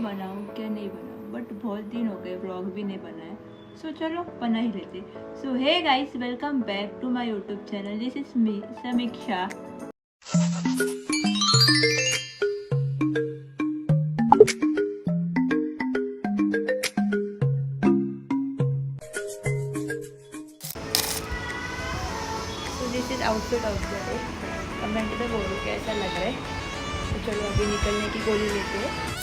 बनाऊँ क्या नहीं बनाऊँ, बट बहुत दिन हो गए ब्लॉग भी नहीं बनाया। सो चलो बना ही लेते। So hey guys, welcome back to my YouTube channel. This is me Samiksha. This is outfit of the day. Comment में बोलो कैसा लग रहा है। तो चलो अभी निकलने की गोली लेते हैं।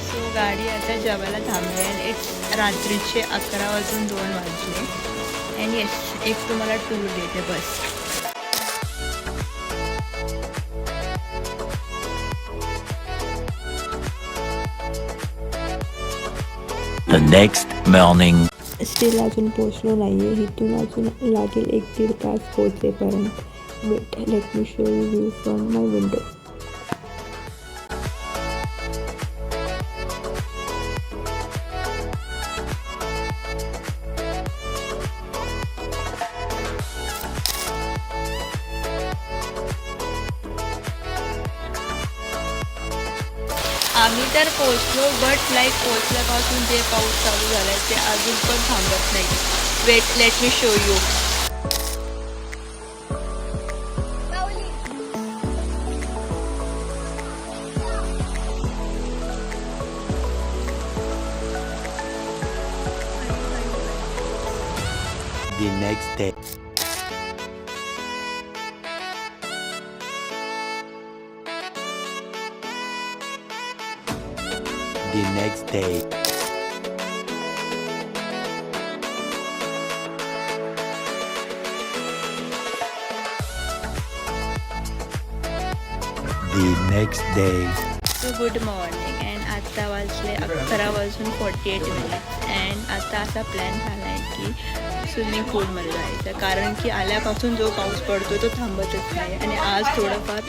सो गाडी आता जवाला थांबली आणि इट्स रात्रीचे 11:02 वाजले. अँड येस, एक तुम्हाला टूर देते बस. The next morning. स्टील अजून पोचलो नाही आहे. इथून अजून लागेल 1-1.5 तास पोचेपर्यंत. Wait, let me show you view from my window. आम्ही तर पोचलो, बट लाईक पोचल्यापासून जे पाऊस चालू झाला आहे ते अजून पण थांबत नाही. Wait, let me show you. The next day. The next day. The next day. So good morning. And आत्ता वाजले 11:48. अँड आता असा प्लॅन झाला आहे की स्विमिंग पूलमध्ये जायचं, कारण की आल्यापासून जो पाऊस पडतो तो थांबतच नाही. आणि आज थोडंफार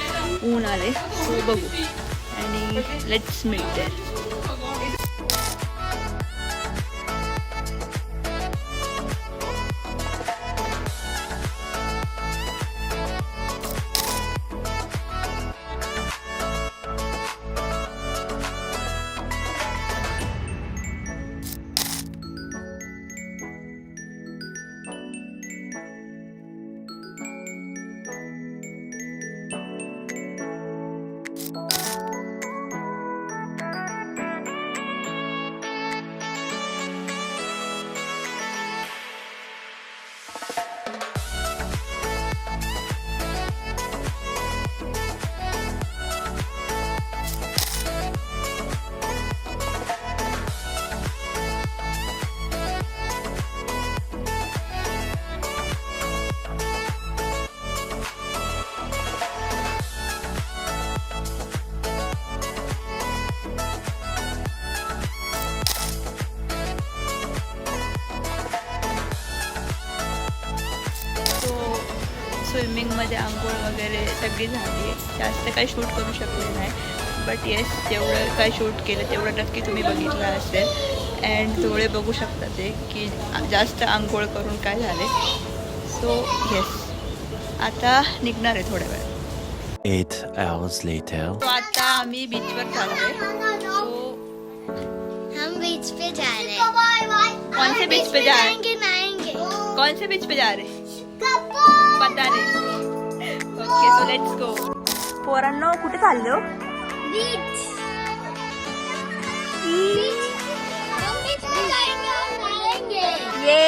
ऊन आले. सो बघू आणि लेट्स मीट देअर. स्विमिंगमध्ये आंघोळ वगैरे सगळी झाली आहे. जास्त काही शूट करू शकले नाही, बट येस, जेवढं काय शूट केलं तेवढं नक्की तुम्ही बघितलं असेल. अँड डोळे बघू शकता ते की जास्त आंघोळ करून काय झाले. सो येस, आता निघणार आहे थोड्या वेळ. 8 hours later. तो आता आम्ही बीचवर चाललोय. सो हम बीच पे जा रहे हैं. कौन से बीच पे जा रहे हैं? नहाएंगे. कौन से बीच पे जा रहे हैं? पता नाही. Okay, so let's go. पोरांनो, कुठे चाललो? बीच. हम बीच पे जाएंगे और नहाएंगे. ये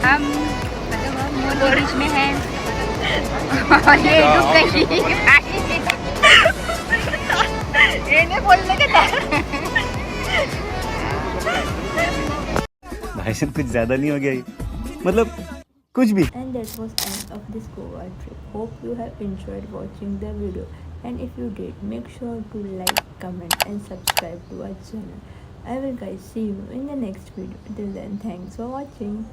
हम बीच में हैं और ये रुक गई. ये नहीं बोलने के था. भाई साहब कुछ ज्यादा नहीं हो गया ये? मतलब कुछ भी. And that was end of this Goa trip. Hope you have enjoyed watching the video. And if you did, make sure to like, comment and subscribe to our channel. I will guys see you in the next video. Till then, thanks for watching.